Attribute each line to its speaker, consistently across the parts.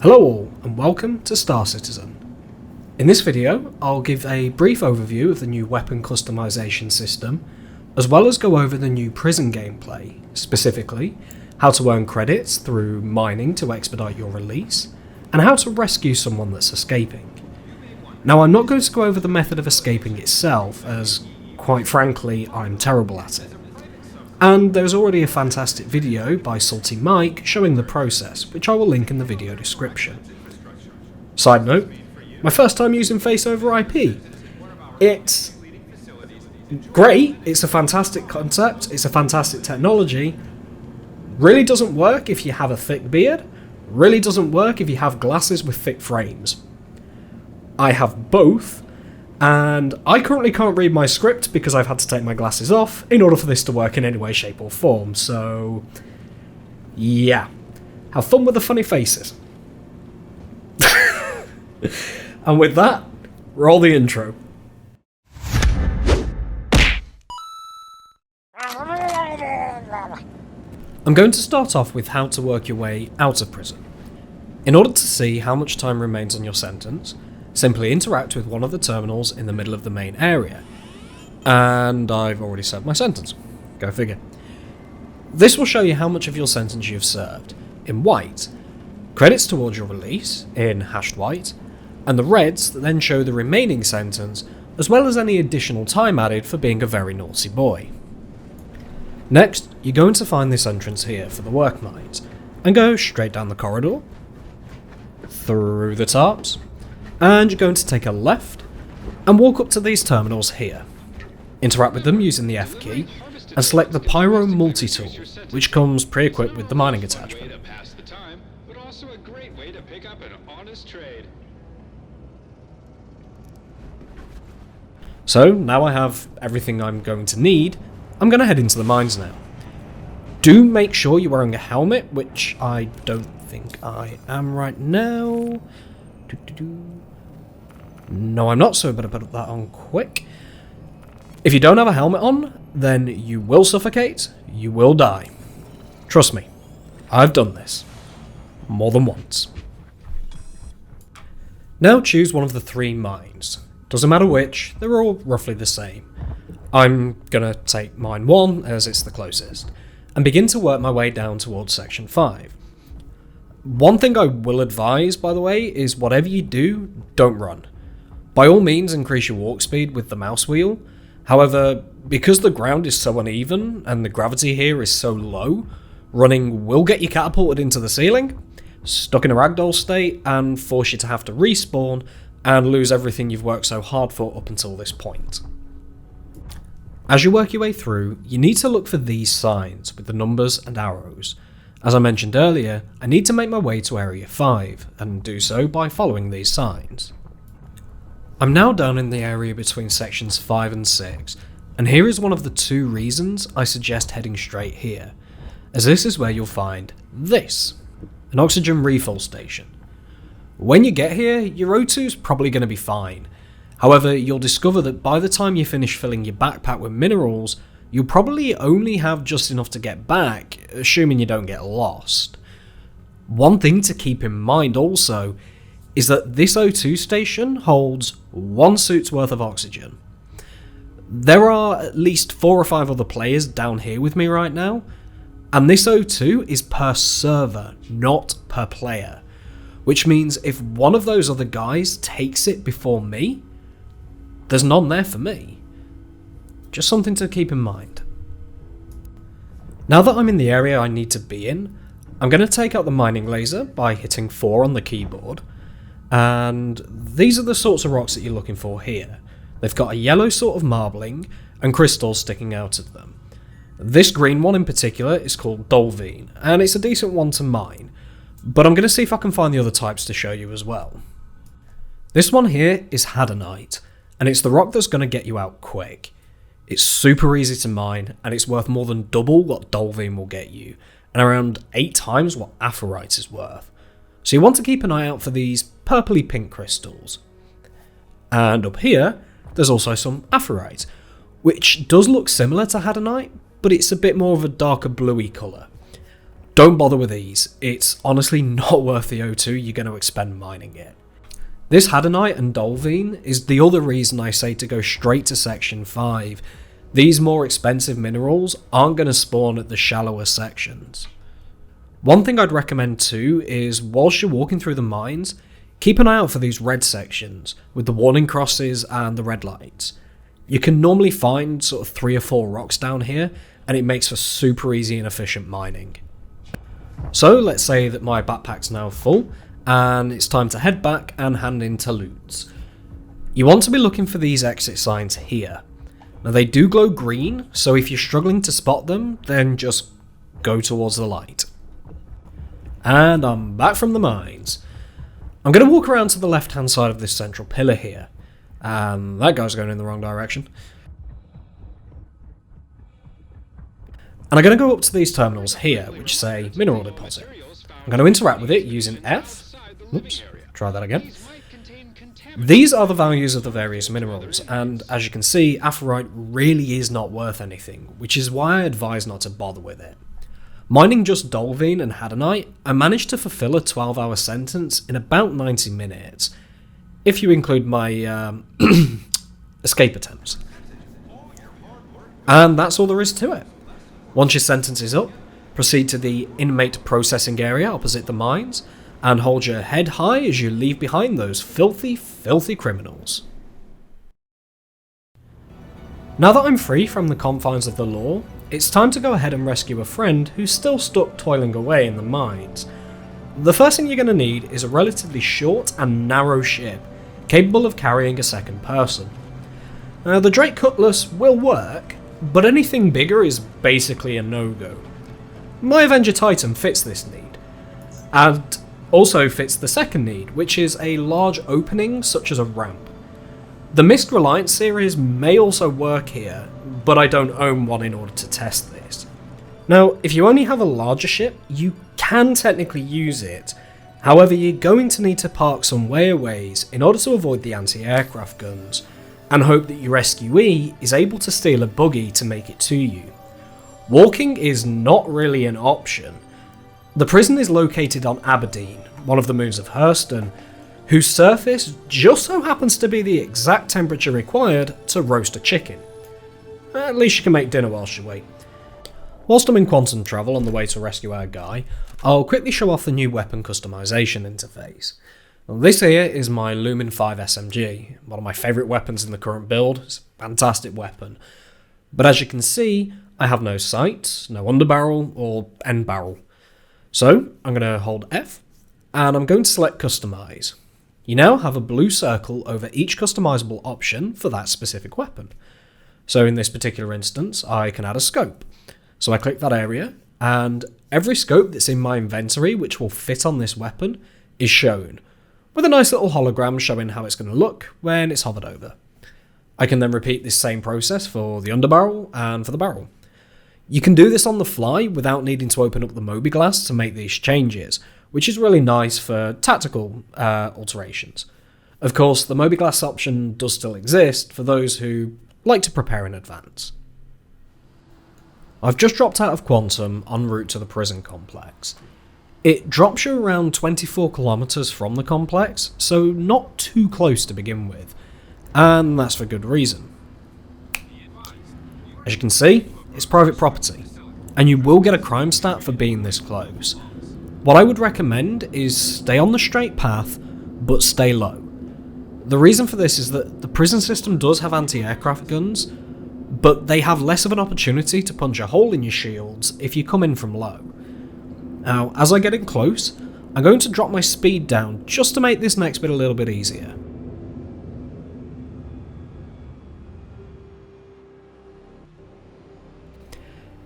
Speaker 1: Hello all, and welcome to Star Citizen. In this video, I'll give a brief overview of the new weapon customization system, as well as go over the new prison gameplay, specifically how to earn credits through mining to expedite your release, and how to rescue someone that's escaping. Now, I'm not going to go over the method of escaping itself, as quite frankly, I'm terrible at it. And there's already a fantastic video by Salty Mike showing the process, which I will link in the video description. Side note, my first time using face over IP. It's great, it's a fantastic concept, it's a fantastic technology. Really doesn't work if you have a thick beard, really doesn't work if you have glasses with thick frames. I have both, and I currently can't read my script because I've had to take my glasses off in order for this to work in any way, shape or form, so yeah. Have fun with the funny faces. And with that, roll the intro. I'm going to start off with how to work your way out of prison. In order to see how much time remains on your sentence, simply interact with one of the terminals in the middle of the main area. And I've already served my sentence. Go figure. This will show you how much of your sentence you've served, in white, credits towards your release, in hashed white, and the reds that then show the remaining sentence, as well as any additional time added for being a very naughty boy. Next, you're going to find this entrance here for the work mines, and go straight down the corridor, through the tarps, and you're going to take a left and walk up to these terminals here. Interact with them using the F key and select the Pyro multi-tool, which comes pre-equipped with the mining attachment. So now I have everything I'm going to need, I'm going to head into the mines now. Do make sure you're wearing a helmet, which I don't think I am right now. No, I'm not, so I better put that on quick. If you don't have a helmet on, then you will suffocate, you will die. Trust me, I've done this. More than once. Now choose one of the three mines. Doesn't matter which, they're all roughly the same. I'm gonna take mine 1 as it's the closest, and begin to work my way down towards section 5. One thing I will advise, by the way, is whatever you do, don't run. By all means, increase your walk speed with the mouse wheel. However, because the ground is so uneven and the gravity here is so low, running will get you catapulted into the ceiling, stuck in a ragdoll state, and force you to have to respawn and lose everything you've worked so hard for up until this point. As you work your way through, you need to look for these signs with the numbers and arrows. As I mentioned earlier, I need to make my way to Area 5, and do so by following these signs. I'm now down in the area between sections 5 and 6, and here is one of the two reasons I suggest heading straight here, as this is where you'll find this, an oxygen refill station. When you get here, your O2 is probably going to be fine. However, you'll discover that by the time you finish filling your backpack with minerals, you'll probably only have just enough to get back, assuming you don't get lost. One thing to keep in mind also is that this O2 station holds 1 suit's worth of oxygen. There are at least 4 or 5 other players down here with me right now, and this O2 is per server, not per player. Which means if one of those other guys takes it before me, there's none there for me. Just something to keep in mind. Now that I'm in the area I need to be in, I'm going to take out the mining laser by hitting 4 on the keyboard, and these are the sorts of rocks that you're looking for here. They've got a yellow sort of marbling and crystals sticking out of them. This green one in particular is called Dolvine, and it's a decent one to mine, but I'm going to see if I can find the other types to show you as well. This one here is Hadanite, and it's the rock that's going to get you out quick. It's super easy to mine, and it's worth more than double what Dolvine will get you, and around 8 times what Aphorite is worth. So you want to keep an eye out for these purpley pink crystals. And up here, there's also some Aphorite, which does look similar to Hadanite, but it's a bit more of a darker bluey colour. Don't bother with these, it's honestly not worth the O2 you're going to expend mining it. This Hadanite and Dolvine is the other reason I say to go straight to section 5. These more expensive minerals aren't going to spawn at the shallower sections. One thing I'd recommend too is, whilst you're walking through the mines, keep an eye out for these red sections with the warning crosses and the red lights. You can normally find sort of 3 or 4 rocks down here, and it makes for super easy and efficient mining. So let's say that my backpack's now full, and it's time to head back and hand in to loot. You want to be looking for these exit signs here. Now they do glow green, so if you're struggling to spot them, then just go towards the light. And I'm back from the mines. I'm going to walk around to the left hand side of this central pillar here. That guy's going in the wrong direction. And I'm going to go up to these terminals here, which say mineral deposit. I'm going to interact with it using F. Oops, try that again. These are the values of the various minerals, and as you can see, aphorite really is not worth anything, which is why I advise not to bother with it. Mining just Dolvine and Hadanite, I managed to fulfill a 12-hour sentence in about 90 minutes, if you include my escape attempts. And that's all there is to it. Once your sentence is up, proceed to the inmate processing area opposite the mines, and hold your head high as you leave behind those filthy, filthy criminals. Now that I'm free from the confines of the law, it's time to go ahead and rescue a friend who's still stuck toiling away in the mines. The first thing you're going to need is a relatively short and narrow ship, capable of carrying a second person. Now the Drake Cutlass will work, but anything bigger is basically a no-go. My Avenger Titan fits this need, and also fits the second need, which is a large opening such as a ramp. The Mist Reliance series may also work here, but I don't own one in order to test this. Now, if you only have a larger ship, you can technically use it, however you're going to need to park some way away in order to avoid the anti-aircraft guns, and hope that your rescuee is able to steal a buggy to make it to you. Walking is not really an option. The prison is located on Aberdeen, one of the moons of Hurston, whose surface just so happens to be the exact temperature required to roast a chicken. At least you can make dinner whilst you wait. Whilst I'm in quantum travel on the way to rescue our guy, I'll quickly show off the new weapon customization interface. Well, this here is my Lumen 5 SMG, one of my favourite weapons in the current build. It's a fantastic weapon. But as you can see, I have no sights, no underbarrel or end barrel. So I'm going to hold F, and I'm going to select Customize. You now have a blue circle over each customizable option for that specific weapon. So in this particular instance, I can add a scope. So I click that area, and every scope that's in my inventory which will fit on this weapon is shown, with a nice little hologram showing how it's going to look when it's hovered over. I can then repeat this same process for the underbarrel and for the barrel. You can do this on the fly without needing to open up the mobiGlass to make these changes, which is really nice for tactical alterations. Of course, the mobiGlass option does still exist for those who like to prepare in advance. I've just dropped out of Quantum en route to the prison complex. It drops you around 24 kilometers from the complex, so not too close to begin with, and that's for good reason. As you can see, it's private property, and you will get a crime stat for being this close. What I would recommend is stay on the straight path, but stay low. The reason for this is that the prison system does have anti-aircraft guns, but they have less of an opportunity to punch a hole in your shields if you come in from low. Now, as I get in close, I'm going to drop my speed down just to make this next bit a little bit easier.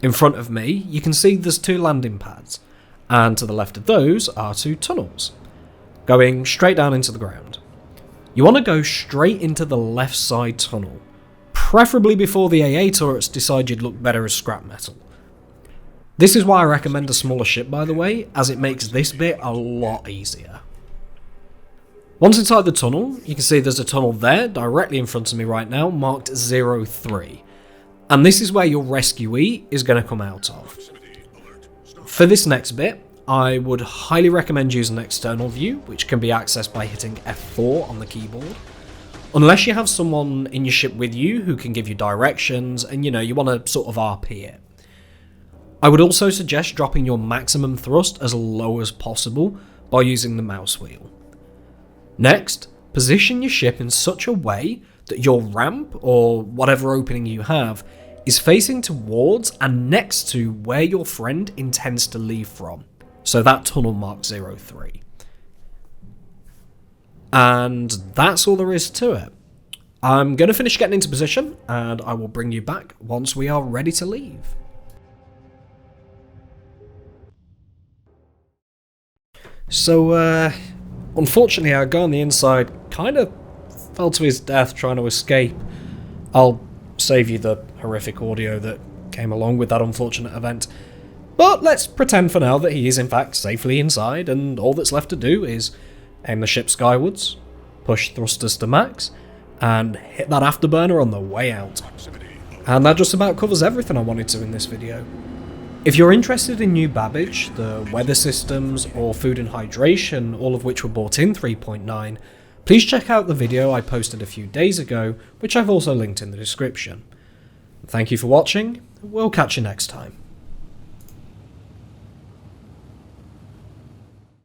Speaker 1: In front of me, you can see there's 2 landing pads, and to the left of those are 2 tunnels, going straight down into the ground. You want to go straight into the left side tunnel, preferably before the AA turrets decide you'd look better as scrap metal. This is why I recommend a smaller ship, by the way, as it makes this bit a lot easier. Once inside the tunnel, you can see there's a tunnel there, directly in front of me right now, marked 03. And this is where your rescuee is going to come out of. For this next bit, I would highly recommend using an external view, which can be accessed by hitting F4 on the keyboard. Unless you have someone in your ship with you who can give you directions and you want to sort of RP it. I would also suggest dropping your maximum thrust as low as possible by using the mouse wheel. Next, position your ship in such a way that your ramp, or whatever opening you have, is facing towards and next to where your friend intends to leave from. So that tunnel mark 03. And that's all there is to it. I'm going to finish getting into position, and I will bring you back once we are ready to leave. So, unfortunately our guy on the inside kind of fell to his death trying to escape. I'll save you the horrific audio that came along with that unfortunate event. But let's pretend for now that he is in fact safely inside, and all that's left to do is aim the ship skywards, push thrusters to max, and hit that afterburner on the way out. And that just about covers everything I wanted to in this video. If you're interested in new Babbage, the weather systems, or food and hydration, all of which were brought in 3.9, please check out the video I posted a few days ago, which I've also linked in the description. Thank you for watching, we'll catch you next time.